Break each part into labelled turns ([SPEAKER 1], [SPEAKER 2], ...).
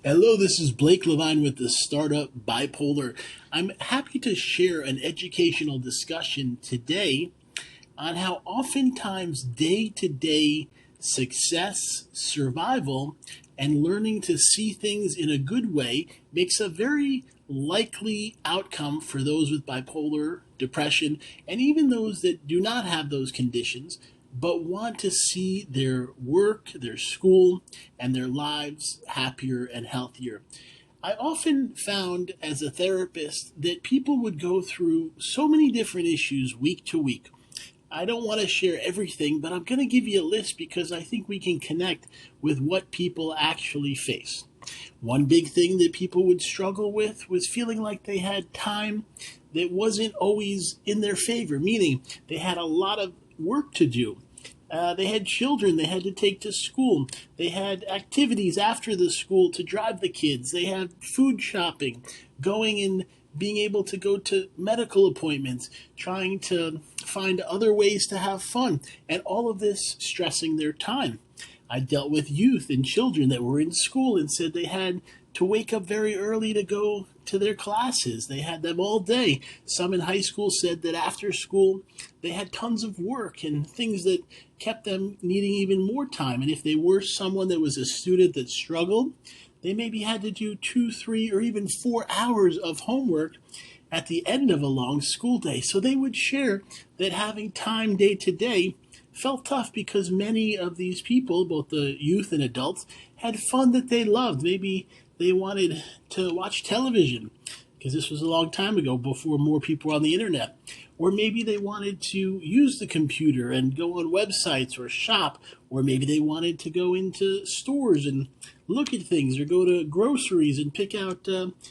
[SPEAKER 1] Hello, this is Blake LeVine with the startup Bipolar. I'm happy to share an educational discussion today on how oftentimes day to day success, survival, and learning to see things in a good way makes a very likely outcome for those with bipolar depression and even those that do not have those conditions but want to see their work, their school, and their lives happier and healthier. I often found as a therapist that people would go through so many different issues week to week. I don't want to share everything, but I'm going to give you a list because I think we can connect with what people actually face. One big thing that people would struggle with was feeling like they had time that wasn't always in their favor, meaning they had a lot of work to do. They had children they had to take to school. They had activities after the school to drive the kids. They had food shopping, going and being able to go to medical appointments, trying to find other ways to have fun, and all of this stressing their time. I dealt with youth and children that were in school and said they had to wake up very early to go to their classes. They had them all day. Some in high school said that after school they had tons of work and things that kept them needing even more time. And if they were someone that was a student that struggled, they maybe had to do 2, 3, or even 4 hours of homework at the end of a long school day. So they would share that having time day to day felt tough because many of these people, both the youth and adults, had fun that they loved. Maybe they wanted to watch television because this was a long time ago before more people were on the internet. Or maybe they wanted to use the computer and go on websites or shop. Or maybe they wanted to go into stores and look at things or go to groceries and pick out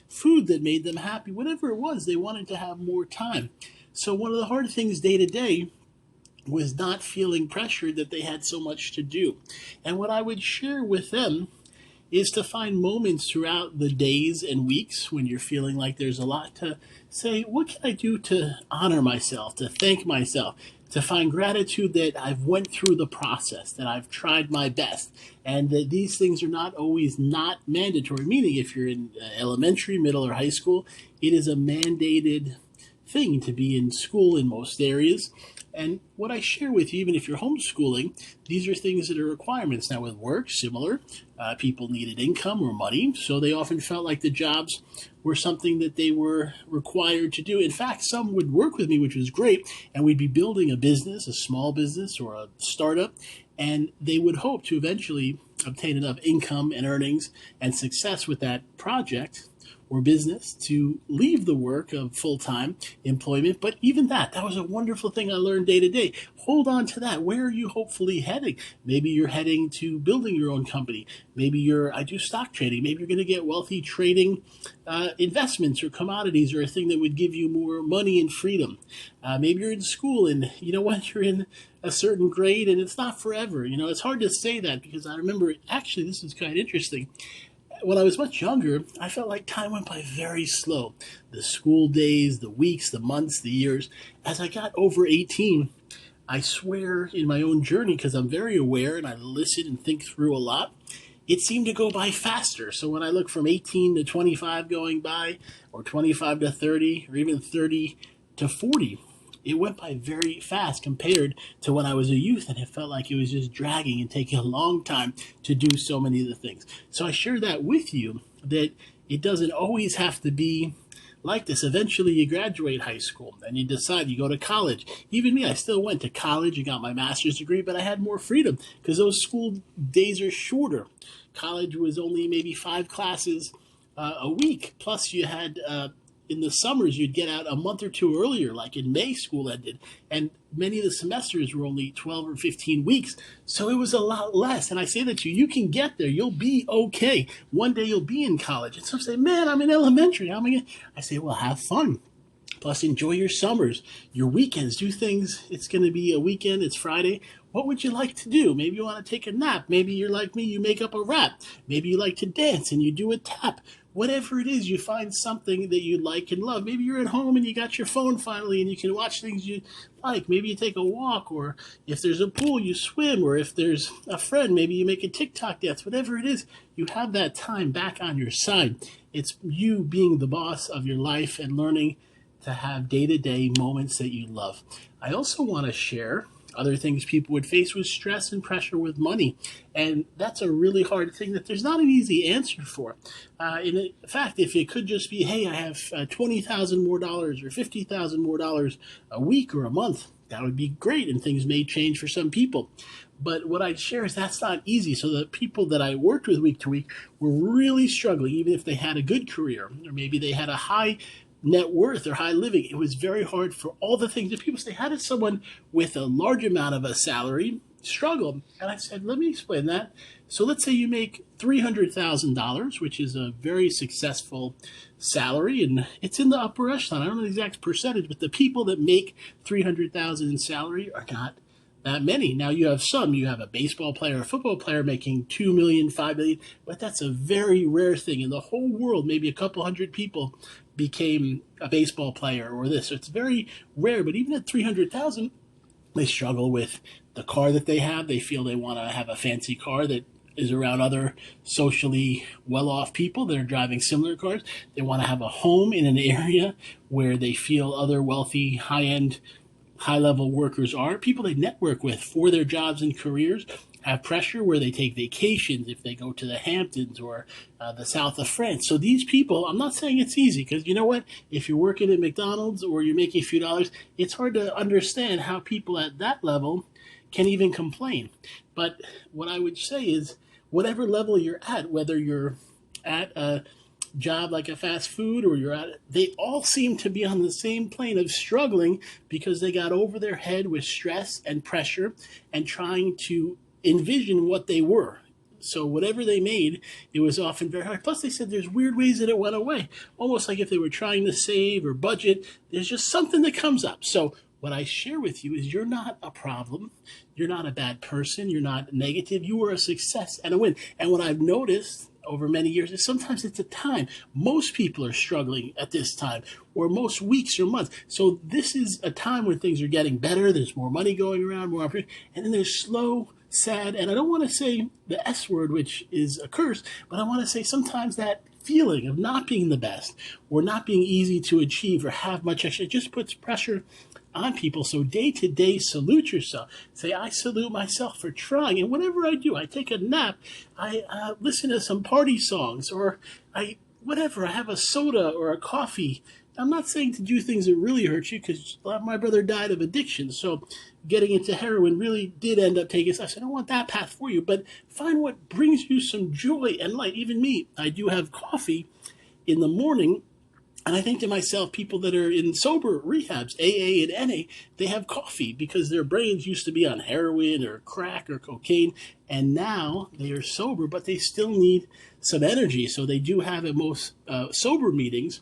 [SPEAKER 1] food that made them happy. Whatever it was, they wanted to have more time. So one of the hard things day to day was not feeling pressured that they had so much to do. And what I would share with them is to find moments throughout the days and weeks when you're feeling like there's a lot to say, what can I do to honor myself, to thank myself, to find gratitude that I've went through the process, that I've tried my best, and that these things are not always not mandatory, meaning if you're in elementary, middle, or high school, it is a mandated thing to be in school in most areas. And what I share with you, even if you're homeschooling, these are things that are requirements. Now with work, similar, people needed income or money, so they often felt like the jobs were something that they were required to do. In fact, some would work with me, which was great, and we'd be building a business, a small business or a startup, and they would hope to eventually obtain enough income and earnings and success with that project or business to leave the work of full-time employment. But even that was a wonderful thing I learned day to day. Hold on to that. Where are you hopefully heading? Maybe you're heading to building your own company. Maybe I do stock trading. Maybe you're going to get wealthy trading investments or commodities or a thing that would give you more money and freedom. Maybe you're in school and you know what, you're in a certain grade and it's not forever. It's hard to say that because I remember, actually, this is kind of interesting. When I was much younger, I felt like time went by very slow. The school days, the weeks, the months, the years. As I got over 18, I swear in my own journey, because I'm very aware and I listen and think through a lot, it seemed to go by faster. So when I look from 18 to 25 going by, or 25 to 30, or even 30 to 40, it went by very fast compared to when I was a youth, and it felt like it was just dragging and taking a long time to do so many of the things. So I share that with you, that it doesn't always have to be like this. Eventually you graduate high school and you decide you go to college. Even me, I still went to college and got my master's degree, but I had more freedom because those school days are shorter. College was only maybe 5 classes a week, plus you had in the summers, you'd get out a month or two earlier, like in May, school ended. And many of the semesters were only 12 or 15 weeks. So it was a lot less. And I say that to you, you can get there. You'll be okay. One day you'll be in college. And some say, man, I'm in elementary. I say, well, have fun. Plus, enjoy your summers, your weekends. Do things. It's going to be a weekend. It's Friday. What would you like to do? Maybe you want to take a nap. Maybe you're like me, you make up a rap. Maybe you like to dance and you do a tap. Whatever it is, you find something that you like and love. Maybe you're at home and you got your phone finally and you can watch things you like. Maybe you take a walk, or if there's a pool, you swim, or if there's a friend, maybe you make a TikTok dance. Whatever it is, you have that time back on your side. It's you being the boss of your life and learning to have day-to-day moments that you love. I also want to share other things people would face with stress and pressure with money. And that's a really hard thing that there's not an easy answer for. In fact, if it could just be, hey, I have $20,000 more dollars or $50,000 more dollars a week or a month, that would be great, and things may change for some people. But what I'd share is that's not easy. So the people that I worked with week to week were really struggling, even if they had a good career, or maybe they had a high net worth or high living. It was very hard for all the things that people say. How does someone with a large amount of a salary struggle? And I said, let me explain that. So let's say you make $300,000, which is a very successful salary, and it's in the upper echelon. I don't know the exact percentage, but the people that make $300,000 in salary are not that many. Now you have a baseball player, a football player making $2 million, $5 million, but that's a very rare thing. In the whole world, maybe a couple hundred people became a baseball player or this. So it's very rare, but even at 300,000, they struggle with the car that they have. They feel they want to have a fancy car that is around other socially well-off people that are driving similar cars. They want to have a home in an area where they feel other wealthy, high-end, high-level workers are. People they network with for their jobs and careers have pressure where they take vacations if they go to the Hamptons or the south of France. So these people, I'm not saying it's easy, because you know what? If you're working at McDonald's or you're making a few dollars, it's hard to understand how people at that level can even complain. But what I would say is, whatever level you're at, whether you're at a job like a fast food or they all seem to be on the same plane of struggling because they got over their head with stress and pressure and trying to envision what they were. So whatever they made, it was often very hard. Plus, they said there's weird ways that it went away, almost like if they were trying to save or budget, there's just something that comes up. So what I share with you is, you're not a problem. You're not a bad person. You're not negative. You are a success and a win. And what I've noticed over many years is sometimes it's a time. Most people are struggling at this time, or most weeks or months. So this is a time when things are getting better. There's more money going around, more opportunity, and then there's slow, sad, and I don't want to say the S word, which is a curse, but I want to say sometimes that feeling of not being the best or not being easy to achieve or have much extra, it just puts pressure on people. So day to day, salute yourself. Say, I salute myself for trying. And whatever I do, I take a nap, I listen to some party songs, or I have a soda or a coffee. I'm not saying to do things that really hurt you, because my brother died of addiction. So getting into heroin really did end up taking us. I said, I don't want that path for you, but find what brings you some joy and light. Even me, I do have coffee in the morning. And I think to myself, people that are in sober rehabs, AA and NA, they have coffee because their brains used to be on heroin or crack or cocaine, and now they are sober, but they still need some energy. So they do have, at most sober meetings,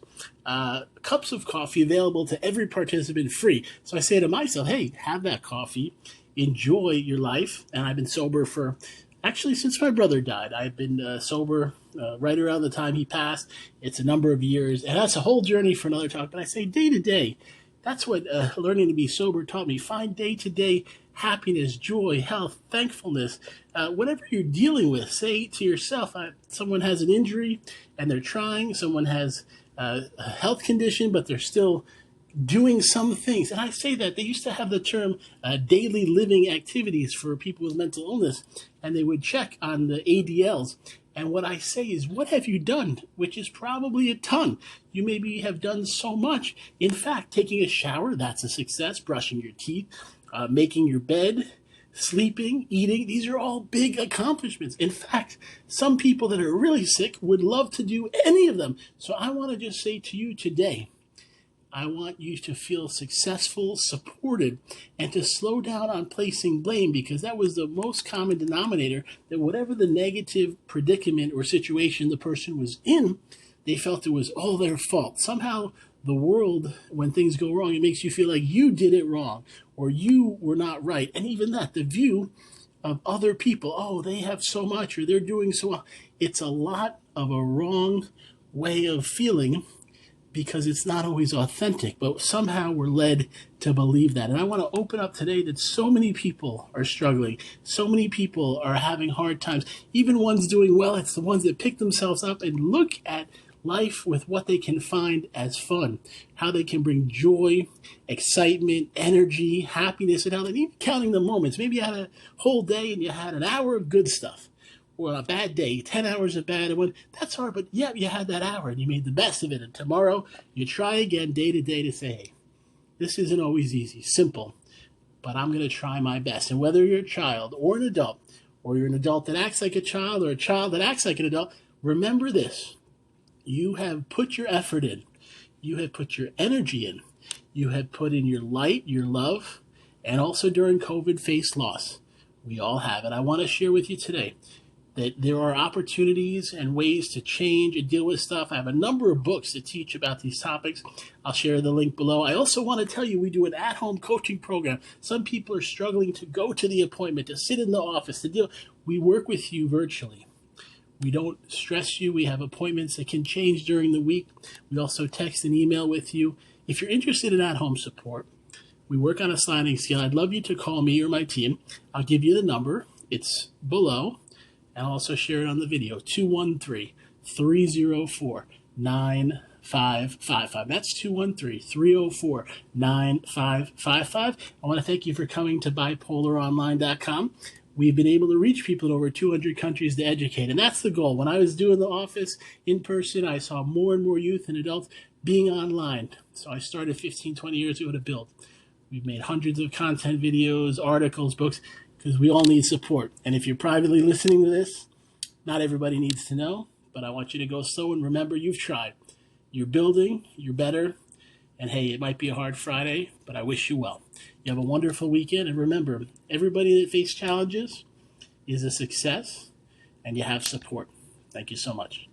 [SPEAKER 1] cups of coffee available to every participant free. So I say to myself, hey, have that coffee, enjoy your life. And I've been sober for, actually, since my brother died. I've been sober right around the time he passed. It's a number of years, and that's a whole journey for another talk. But I say day to day, that's what learning to be sober taught me. Find day to day happiness, joy, health, thankfulness, whatever you're dealing with. Say to yourself, someone has an injury and they're trying. Someone has a health condition, but they're still doing some things. And I say that they used to have the term daily living activities for people with mental illness, and they would check on the ADLs. And what I say is, what have you done? Which is probably a ton. You maybe have done so much. In fact, taking a shower, that's a success. Brushing your teeth, making your bed, sleeping, eating, these are all big accomplishments. In fact, some people that are really sick would love to do any of them. So I want to just say to you today, I want you to feel successful, supported, and to slow down on placing blame, because that was the most common denominator, that whatever the negative predicament or situation the person was in, they felt it was all their fault. Somehow the world, when things go wrong, it makes you feel like you did it wrong, or you were not right. And even that, the view of other people, oh, they have so much or they're doing so well. It's a lot of a wrong way of feeling because it's not always authentic, but somehow we're led to believe that. And I want to open up today that so many people are struggling. So many people are having hard times. Even ones doing well, it's the ones that pick themselves up and look at life with what they can find as fun, how they can bring joy, excitement, energy, happiness, and even counting the moments. Maybe you had a whole day and you had an hour of good stuff, or a bad day, 10 hours of bad, and that's hard, but yeah, you had that hour and you made the best of it. And tomorrow you try again day to day to say, hey, this isn't always easy, simple, but I'm going to try my best. And whether you're a child or an adult, or you're an adult that acts like a child or a child that acts like an adult, remember this. You have put your effort in. You have put your energy in. You have put in your light, your love, and also during COVID faced loss. We all have it. I want to share with you today that there are opportunities and ways to change and deal with stuff. I have a number of books that teach about these topics. I'll share the link below. I also want to tell you we do an at-home coaching program. Some people are struggling to go to the appointment, to sit in the office, to deal. We work with you virtually. We don't stress you. We have appointments that can change during the week. We also text and email with you. If you're interested in at-home support, we work on a sliding scale. I'd love you to call me or my team. I'll give you the number. It's below. And I'll also share it on the video, 213-304-9555. That's 213-304-9555. I want to thank you for coming to bipolaronline.com. We've been able to reach people in over 200 countries to educate, and that's the goal. When I was doing the office in person, I saw more and more youth and adults being online. So I started 15, 20 years ago to build. We've made hundreds of content videos, articles, books, because we all need support. And if you're privately listening to this, not everybody needs to know, but I want you to go slow and remember you've tried. You're building, you're better, and hey, it might be a hard Friday, but I wish you well. You have a wonderful weekend, and remember, everybody that faces challenges is a success, and you have support. Thank you so much.